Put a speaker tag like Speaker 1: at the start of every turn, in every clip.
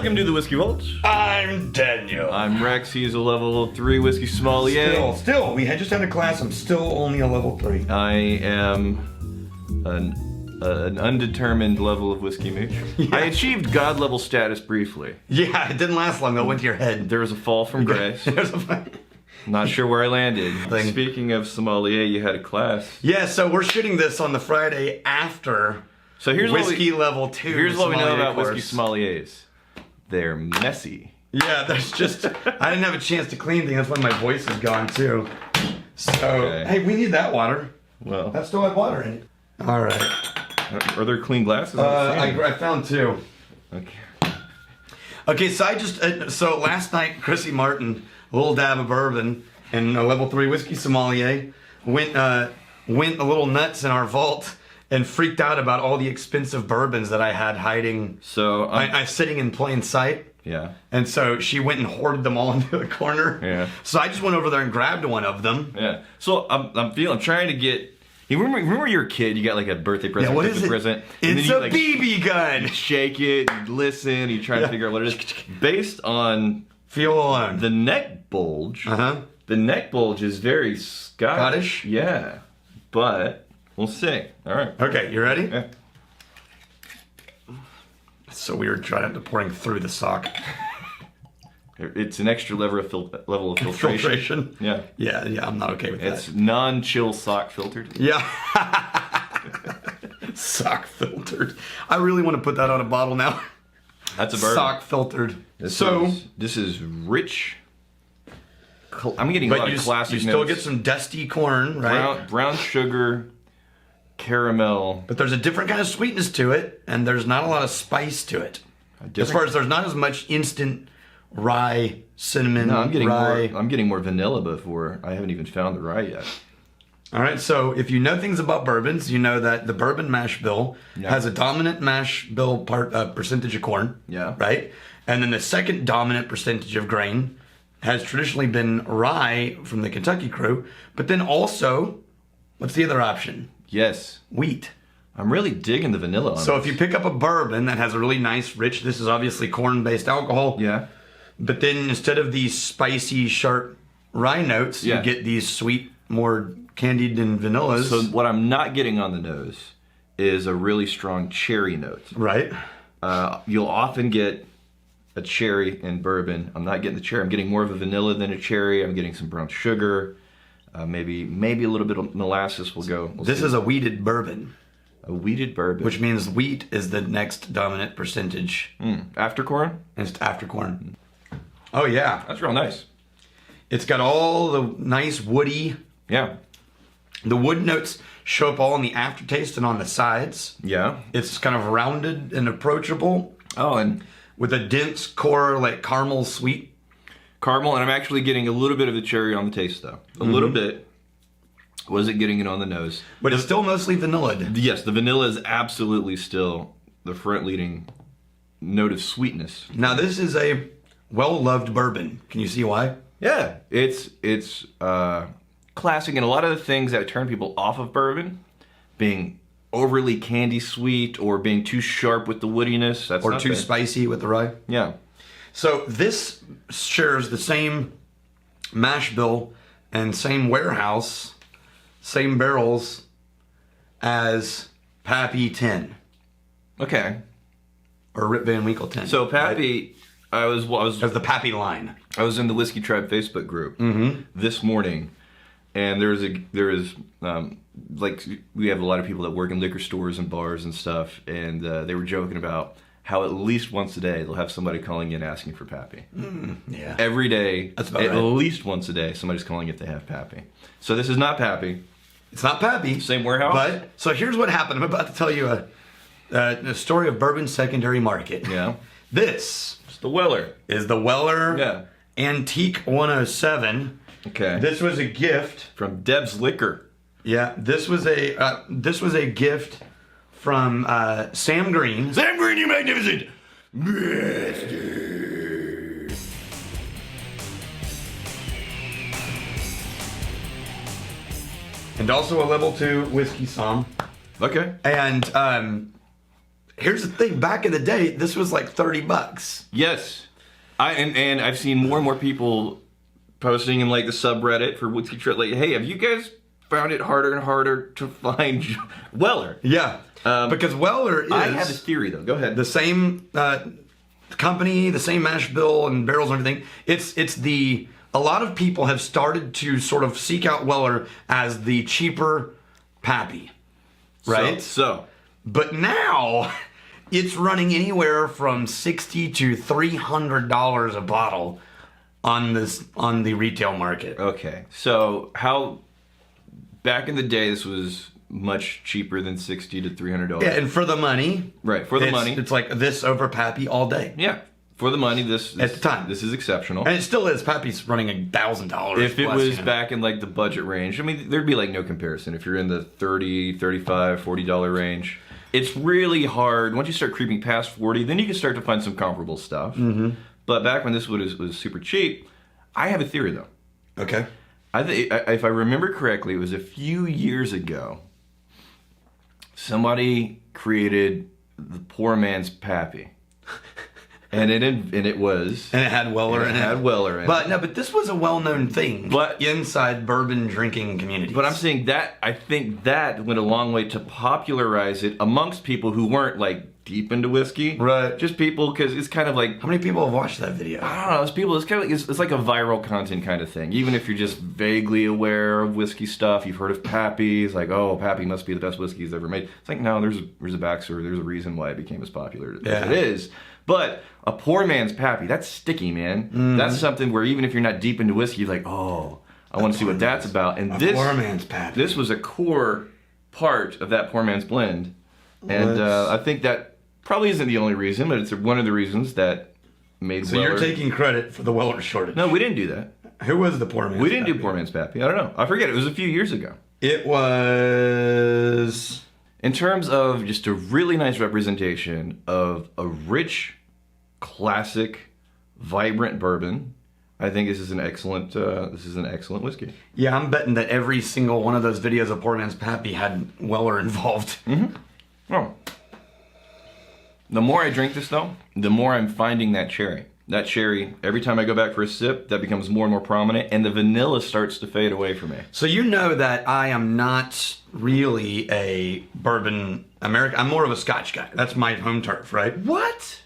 Speaker 1: Welcome to the Whiskey Vault.
Speaker 2: I'm Daniel.
Speaker 1: I'm Rex. He's a level 3 whiskey sommelier.
Speaker 2: Still, we had just had a class. I'm still only a level 3.
Speaker 1: I am an undetermined level of whiskey mooch.
Speaker 2: Yeah.
Speaker 1: I achieved god level status briefly.
Speaker 2: Yeah, it didn't last long. It went to your head.
Speaker 1: There was a fall from grace. Not sure where I landed. Speaking of sommelier, you had a class.
Speaker 2: Yeah, so we're shooting this on the Friday after
Speaker 1: here's
Speaker 2: whiskey level 2.
Speaker 1: Here's what we know about
Speaker 2: course.
Speaker 1: whiskey sommeliers. They're messy.
Speaker 2: Yeah, there's just... I didn't have a chance to clean things. That's why my voice is gone, too. So,
Speaker 1: Okay.
Speaker 2: Hey, we need that water.
Speaker 1: Well,
Speaker 2: That still had water in it. All right.
Speaker 1: are there clean glasses? on the stand?
Speaker 2: I found 2.
Speaker 1: Okay.
Speaker 2: Okay, so I just... so last night, Chrissy Martin, a little dab of bourbon, and a level 3 whiskey sommelier, went a little nuts in our vault and freaked out about all the expensive bourbons that I had hiding.
Speaker 1: So
Speaker 2: I sitting in plain sight.
Speaker 1: yeah.
Speaker 2: And so she went and hoarded them all into the corner.
Speaker 1: Yeah.
Speaker 2: So I just went over there and grabbed one of them.
Speaker 1: Yeah. So I'm trying to get. You remember you're a kid, you got like a birthday present,
Speaker 2: Yeah, what
Speaker 1: Christmas
Speaker 2: is it?
Speaker 1: present. And
Speaker 2: It's
Speaker 1: then
Speaker 2: a
Speaker 1: you,
Speaker 2: BB gun.
Speaker 1: shake it, you listen, you try to figure out what it is. Based on
Speaker 2: Feel alone.
Speaker 1: the neck bulge,
Speaker 2: The
Speaker 1: the neck bulge is very
Speaker 2: Scottish?
Speaker 1: Yeah. But we'll see. All right.
Speaker 2: Okay, you ready?
Speaker 1: Yeah.
Speaker 2: It's so weird trying to pouring through the sock.
Speaker 1: It's an extra level of filtration.
Speaker 2: Filtration.
Speaker 1: Yeah.
Speaker 2: Yeah, I'm not okay with
Speaker 1: It's
Speaker 2: that.
Speaker 1: non-chill sock filtered.
Speaker 2: Yeah. Sock filtered. I really want to put that on a bottle now.
Speaker 1: That's a bourbon.
Speaker 2: Sock filtered.
Speaker 1: This is rich. I'm getting a lot
Speaker 2: But
Speaker 1: of classic
Speaker 2: you still
Speaker 1: notes.
Speaker 2: get some dusty corn, right?
Speaker 1: Brown sugar, caramel.
Speaker 2: But there's a different kind of sweetness to it, and there's not a lot of spice to it. As far as there's not as much instant rye, cinnamon,
Speaker 1: No, I'm getting
Speaker 2: rye.
Speaker 1: more. I'm getting more vanilla before. I haven't even found the rye yet.
Speaker 2: All right, so if you know things about bourbons, you know that the bourbon mash bill has a dominant mash bill percentage of corn.
Speaker 1: Yeah.
Speaker 2: Right? And then the second dominant percentage of grain has traditionally been rye from the Kentucky crew, but then also, what's the other option?
Speaker 1: Yes,
Speaker 2: Wheat.
Speaker 1: I'm really digging the vanilla on
Speaker 2: So
Speaker 1: this.
Speaker 2: if you pick up a bourbon that has a really nice, rich, this is obviously corn-based alcohol.
Speaker 1: Yeah.
Speaker 2: But then instead of these spicy, sharp rye notes,
Speaker 1: Yeah.
Speaker 2: you get these sweet, more candied and vanillas.
Speaker 1: So what I'm not getting on the nose is a really strong cherry note.
Speaker 2: Right.
Speaker 1: You'll often get a cherry in bourbon. I'm not getting the cherry. I'm getting more of a vanilla than a cherry. I'm getting some brown sugar. Maybe a little bit of molasses will go.
Speaker 2: This is a wheated bourbon,
Speaker 1: a wheated bourbon.
Speaker 2: which means wheat is the next dominant percentage.
Speaker 1: After corn?
Speaker 2: And it's after corn. Oh, yeah.
Speaker 1: That's real nice.
Speaker 2: It's got all the nice woody.
Speaker 1: Yeah.
Speaker 2: The wood notes show up all in the aftertaste and on the sides.
Speaker 1: Yeah.
Speaker 2: It's kind of rounded and approachable
Speaker 1: Oh, and
Speaker 2: with a dense core, like caramel sweet.
Speaker 1: caramel, and I'm actually getting a little bit of the cherry on the taste, though. A little bit. Wasn't getting it on the nose.
Speaker 2: But it's still mostly vanillaed.
Speaker 1: Yes, the vanilla is absolutely still the front-leading note of sweetness.
Speaker 2: Now, this is a well-loved bourbon. Can you see why?
Speaker 1: Yeah, it's classic, and a lot of the things that turn people off of bourbon, being overly candy sweet or being too sharp with the woodiness, that's
Speaker 2: Or
Speaker 1: not
Speaker 2: too
Speaker 1: bad.
Speaker 2: spicy with the rye.
Speaker 1: Yeah.
Speaker 2: So this shares the same mash bill and same warehouse, same barrels as Pappy 10
Speaker 1: Okay.
Speaker 2: or Rip Van Winkle 10.
Speaker 1: So Pappy, I was
Speaker 2: As the Pappy line.
Speaker 1: I was in the Whiskey Tribe Facebook group this morning, and there is like we have a lot of people that work in liquor stores and bars and stuff, and they were joking about how at least once a day they'll have somebody calling in asking for Pappy.
Speaker 2: Yeah.
Speaker 1: Every day,
Speaker 2: That's about
Speaker 1: at
Speaker 2: right.
Speaker 1: least once a day, somebody's calling if they have Pappy. So this is not Pappy.
Speaker 2: It's not Pappy.
Speaker 1: Same warehouse.
Speaker 2: But, so here's what happened. I'm about to tell you a story of bourbon secondary market.
Speaker 1: Yeah.
Speaker 2: This
Speaker 1: It's the Weller.
Speaker 2: is the Weller
Speaker 1: Yeah.
Speaker 2: Antique 107.
Speaker 1: Okay.
Speaker 2: This was a gift.
Speaker 1: From Deb's Liquor.
Speaker 2: Yeah, this was a gift from Sam Green.
Speaker 1: Sam Green, you magnificent.
Speaker 2: And also a level 2 whiskey som.
Speaker 1: Okay.
Speaker 2: And here's the thing. Back in the day, this was like $30.
Speaker 1: Yes. And I've seen more and more people posting in like the subreddit for whiskey trip, like, hey, have you guys found it harder and harder to find Weller?
Speaker 2: Yeah. Because Weller is...
Speaker 1: I have a theory, though. Go ahead.
Speaker 2: The same company, the same mash bill and barrels and everything. A lot of people have started to sort of seek out Weller as the cheaper pappy, right? But now it's running anywhere from $60 to $300 a bottle on the retail market.
Speaker 1: Okay, so how back in the day this was much cheaper than $60 to $300.
Speaker 2: Yeah, and for the money,
Speaker 1: right? For the money,
Speaker 2: it's like this over pappy all day.
Speaker 1: Yeah. For the money, this
Speaker 2: at the time,
Speaker 1: this is exceptional,
Speaker 2: and it still is. Pappy's running $1,000.
Speaker 1: If it was back in like the budget range, I mean, there'd be like no comparison. If you're in the $30, $35, $40 range, it's really hard. Once you start creeping past $40, then you can start to find some comparable stuff. Mm-hmm. But back when this was super cheap, I have a theory though.
Speaker 2: Okay.
Speaker 1: If I remember correctly, it was a few years ago. Somebody created the poor man's pappy. And it
Speaker 2: had Weller in it. But this was a well-known thing inside bourbon drinking communities.
Speaker 1: But I'm saying that I think that went a long way to popularize it amongst people who weren't like deep into whiskey.
Speaker 2: Right.
Speaker 1: Just people, because it's kind of like...
Speaker 2: How many people have watched that video?
Speaker 1: I don't know. It's kind of like, it's like a viral content kind of thing. Even if you're just vaguely aware of whiskey stuff, you've heard of Pappy. It's like, oh, Pappy must be the best whiskey he's ever made. It's like, no, there's a backstory. There's a reason why it became as popular as it is. But a poor man's pappy, that's sticky, man. Mm. That's something where even if you're not deep into whiskey, you're like, oh, I want to see what that's about. And
Speaker 2: poor man's pappy.
Speaker 1: This was a core part of that poor man's blend. And I think that probably isn't the only reason, but it's one of the reasons that made Weller.
Speaker 2: So you're taking credit for the Weller shortage.
Speaker 1: No, we didn't do that.
Speaker 2: Who was the poor man's pappy?
Speaker 1: We didn't do poor man's pappy. I don't know. I forget. It was a few years ago.
Speaker 2: It was...
Speaker 1: In terms of just a really nice representation of a rich, classic, vibrant bourbon, I think this is an excellent whiskey.
Speaker 2: Yeah, I'm betting that every single one of those videos of Poor Man's Pappy had Weller involved.
Speaker 1: Mm-hmm. Oh. The more I drink this, though, the more I'm finding that cherry. That cherry, every time I go back for a sip, that becomes more and more prominent, and the vanilla starts to fade away for me.
Speaker 2: So you know that I am not really a bourbon American. I'm more of a Scotch guy. That's my home turf, right?
Speaker 1: What?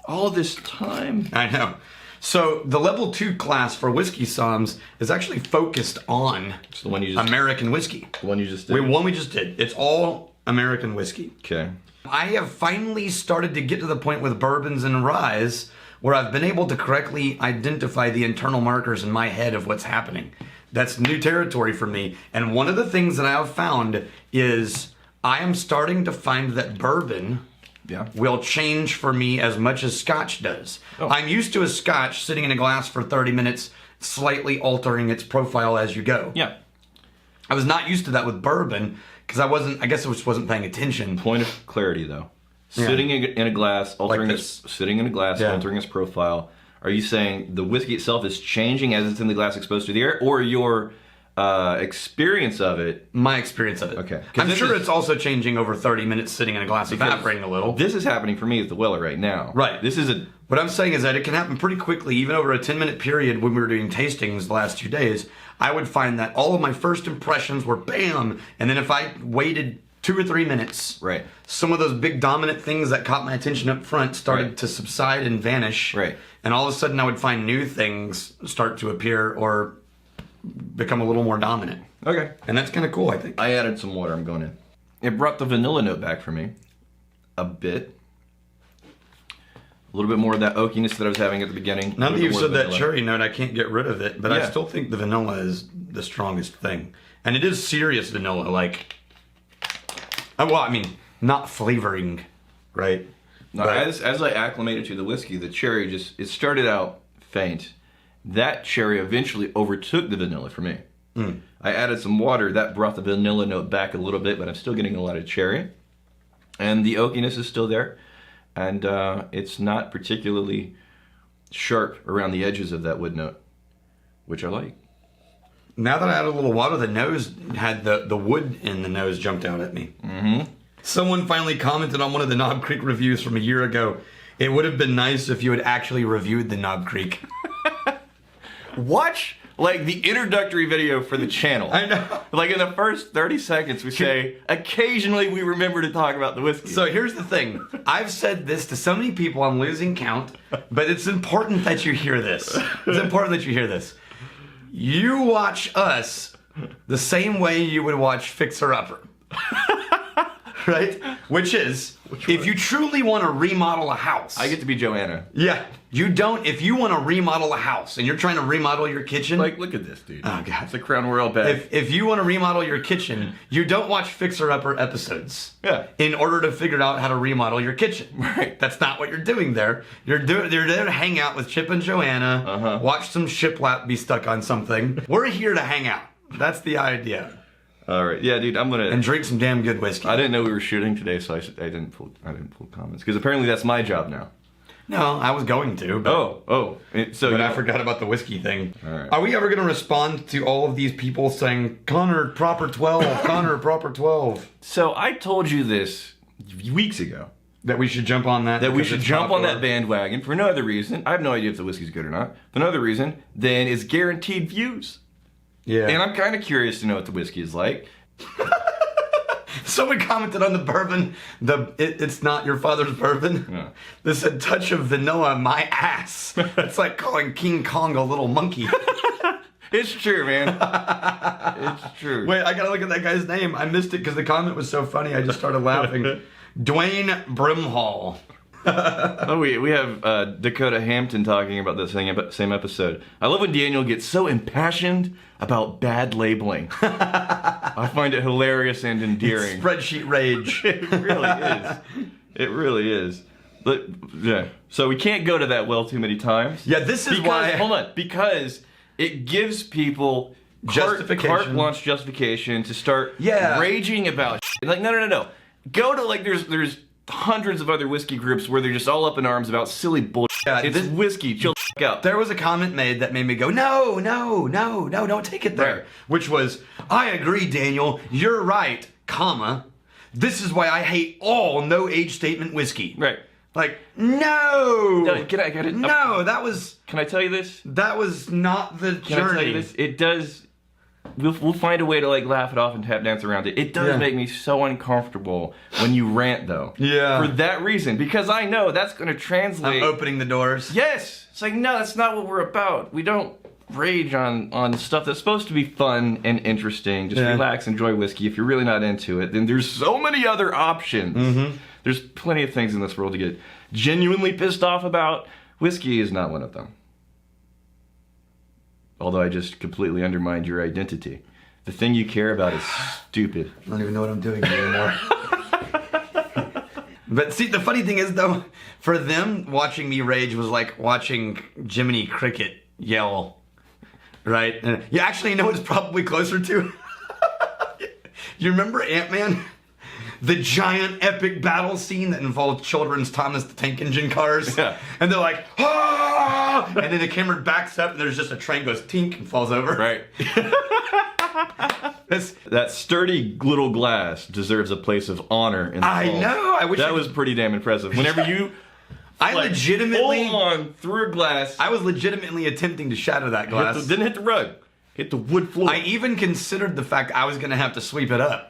Speaker 1: All this time?
Speaker 2: I know. So the level 2 class for whiskey somms is actually focused on
Speaker 1: it's the one you just,
Speaker 2: American whiskey.
Speaker 1: The one you just did?
Speaker 2: One we just did. It's all American whiskey.
Speaker 1: Okay.
Speaker 2: I have finally started to get to the point with bourbons and ryes where I've been able to correctly identify the internal markers in my head of what's happening. That's new territory for me. And one of the things that I have found is I am starting to find that bourbon will change for me as much as Scotch does. Oh. I'm used to a Scotch sitting in a glass for 30 minutes, slightly altering its profile as you go.
Speaker 1: Yeah.
Speaker 2: I was not used to that with bourbon because I guess I just wasn't paying attention.
Speaker 1: Point of clarity though. Sitting in a glass, altering
Speaker 2: like
Speaker 1: altering its profile. Are you saying the whiskey itself is changing as it's in the glass exposed to the air, or your experience of it?
Speaker 2: My experience of it.
Speaker 1: Okay.
Speaker 2: I'm sure it's also changing over 30 minutes sitting in a glass, evaporating a little.
Speaker 1: This is happening for me at the Weller right now.
Speaker 2: Right.
Speaker 1: What
Speaker 2: I'm saying is that it can happen pretty quickly, even over a 10-minute period when we were doing tastings the last 2 days. I would find that all of my first impressions were bam, and then if I waited 2 or 3 minutes,
Speaker 1: right,
Speaker 2: some of those big dominant things that caught my attention up front started to subside and vanish.
Speaker 1: Right.
Speaker 2: And all of a sudden I would find new things start to appear or become a little more dominant.
Speaker 1: Okay.
Speaker 2: And that's kind of cool, I think.
Speaker 1: I added some water. I'm going in. It brought the vanilla note back for me a bit. A little bit more of that oakiness that I was having at the beginning.
Speaker 2: Now that you've said that cherry note, I can't get rid of it, but I still think the vanilla is the strongest thing. And it is serious vanilla, like... Well, I mean, not flavoring, right?
Speaker 1: No, as I acclimated to the whiskey, the cherry it started out faint. That cherry eventually overtook the vanilla for me. Mm. I added some water, that brought the vanilla note back a little bit, but I'm still getting a lot of cherry. And the oakiness is still there. And it's not particularly sharp around the edges of that wood note, which I like.
Speaker 2: Now that I added a little water, the nose had the wood in the nose jumped out at me.
Speaker 1: Mm-hmm.
Speaker 2: Someone finally commented on one of the Knob Creek reviews from a year ago. It would have been nice if you had actually reviewed the Knob Creek.
Speaker 1: Watch, like, the introductory video for the channel.
Speaker 2: I know.
Speaker 1: Like, in the first 30 seconds, we say, occasionally we remember to talk about the whiskey.
Speaker 2: So here's the thing. I've said this to so many people, I'm losing count, but it's important that you hear this. It's important that you hear this. You watch us the same way you would watch Fixer Upper. Right? Which is, if you truly want to remodel a house.
Speaker 1: I get to be Joanna.
Speaker 2: Yeah. You don't, if you want to remodel a house and you're trying to remodel your kitchen.
Speaker 1: Like, look at this, dude.
Speaker 2: Oh, God.
Speaker 1: It's a Crown Royal bag.
Speaker 2: If you want to remodel your kitchen, you don't watch Fixer Upper episodes.
Speaker 1: Yeah.
Speaker 2: In order to figure out how to remodel your kitchen.
Speaker 1: Right.
Speaker 2: That's not what you're doing there. You're there to hang out with Chip and Joanna, watch some shiplap be stuck on something. We're here to hang out. That's the idea.
Speaker 1: All right. Yeah, dude, I'm going to...
Speaker 2: And drink some damn good whiskey.
Speaker 1: I didn't know we were shooting today, so I didn't pull comments. Because apparently that's my job now.
Speaker 2: No, I was going to. But,
Speaker 1: So
Speaker 2: I forgot about the whiskey thing.
Speaker 1: All right.
Speaker 2: Are we ever going to respond to all of these people saying, Connor, proper 12, Connor, proper 12?
Speaker 1: So I told you this weeks ago.
Speaker 2: That we should jump on that?
Speaker 1: That we
Speaker 2: because
Speaker 1: should
Speaker 2: it's
Speaker 1: jump on
Speaker 2: popular?
Speaker 1: that bandwagon for no other reason. I have no idea if the whiskey's good or not. For no other reason than it's guaranteed views.
Speaker 2: Yeah.
Speaker 1: And I'm kind of curious to know what the whiskey is like.
Speaker 2: Someone commented on the bourbon, it's not your father's bourbon.
Speaker 1: Yeah.
Speaker 2: They said, touch of vanilla, my ass. It's like calling King Kong a little monkey.
Speaker 1: It's true, man. It's true.
Speaker 2: Wait, I gotta look at that guy's name. I missed it because the comment was so funny, I just started laughing. Dwayne Brimhall.
Speaker 1: Oh, we have Dakota Hampton talking about this same episode. I love when Daniel gets so impassioned about bad labeling. I find it hilarious and endearing.
Speaker 2: It's spreadsheet rage.
Speaker 1: It really is. It really is. But, yeah. So we can't go to that well too many times.
Speaker 2: Yeah, this is why.
Speaker 1: Hold on. Because it gives people
Speaker 2: Justification.
Speaker 1: carte blanche justification to start
Speaker 2: Yeah.
Speaker 1: raging about shit. Like, no. Go to, like, there's hundreds of other whiskey groups where they're just all up in arms about silly bullshit.
Speaker 2: Yeah,
Speaker 1: It's whiskey. Chill the f*** out.
Speaker 2: There was a comment made that made me go, no, don't take it there.
Speaker 1: Right.
Speaker 2: Which was, I agree, Daniel, you're right, comma, this is why I hate all no age statement whiskey.
Speaker 1: Right.
Speaker 2: Like, no!
Speaker 1: No, can I get it?
Speaker 2: No, that was
Speaker 1: tell you this?
Speaker 2: not the
Speaker 1: Can I tell you
Speaker 2: journey.
Speaker 1: this? It does. We'll find a way to, like, laugh it off and tap dance around it. It does
Speaker 2: Yeah.
Speaker 1: make me so uncomfortable when you rant, though.
Speaker 2: Yeah.
Speaker 1: For that reason, because I know that's going to
Speaker 2: I'm
Speaker 1: translate.
Speaker 2: opening the doors.
Speaker 1: Yes. It's like, no, that's not what we're about. We don't rage on stuff that's supposed to be fun and interesting. Just
Speaker 2: Yeah.
Speaker 1: relax, enjoy whiskey. If you're really not into it, then there's so many other options.
Speaker 2: Mm-hmm.
Speaker 1: There's plenty of things in this world to get genuinely pissed off about. Whiskey is not one of them. Although I just completely undermined your identity. The thing you care about is stupid.
Speaker 2: I don't even know what I'm doing anymore. But see, the funny thing is, though, for them, watching me rage was like watching Jiminy Cricket yell. Right? And you actually know what it's probably closer to? You remember Ant-Man? The giant epic battle scene that involved children's Thomas the Tank Engine cars.
Speaker 1: Yeah.
Speaker 2: And they're like, ah! And then the camera backs up and there's just a train goes tink and falls over.
Speaker 1: Right. That sturdy little glass deserves a place of honor in the
Speaker 2: I
Speaker 1: vault.
Speaker 2: know. I wish
Speaker 1: that was pretty damn impressive. Whenever you
Speaker 2: I
Speaker 1: like,
Speaker 2: legitimately
Speaker 1: hold on through a glass,
Speaker 2: I was legitimately attempting to shatter that glass.
Speaker 1: didn't hit the rug, hit the wood floor.
Speaker 2: I even considered the fact I was going to have to sweep it up.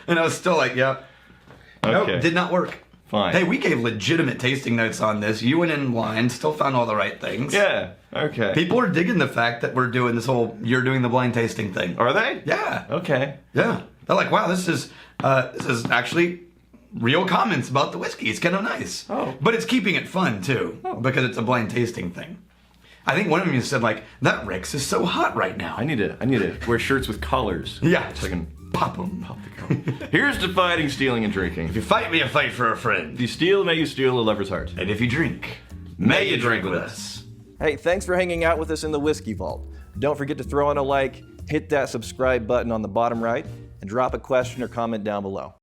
Speaker 2: And I was still like, yep.
Speaker 1: Okay.
Speaker 2: Nope, did not work.
Speaker 1: Fine.
Speaker 2: Hey, we gave legitimate tasting notes on this. You went in blind, still found all the right things.
Speaker 1: Yeah. Okay.
Speaker 2: People are digging the fact that we're doing this whole you're doing the blind tasting thing.
Speaker 1: Are they?
Speaker 2: Yeah.
Speaker 1: Okay.
Speaker 2: Yeah. They're like, wow, this is actually real comments about the whiskey. It's kind of nice.
Speaker 1: Oh.
Speaker 2: But it's keeping it fun too, because it's a blind tasting thing. I think one of them said like, that Rex is so hot right now.
Speaker 1: I need to wear shirts with collars.
Speaker 2: Yeah.
Speaker 1: So I can
Speaker 2: Pop them.
Speaker 1: pop the collar. Here's to fighting, stealing, and drinking.
Speaker 2: If you fight me, I fight for a friend.
Speaker 1: If you steal, may you steal a lover's heart.
Speaker 2: And if you drink,
Speaker 1: May you drink with us.
Speaker 3: Hey, thanks for hanging out with us in the Whiskey Vault. Don't forget to throw in a like, hit that subscribe button on the bottom right, and drop a question or comment down below.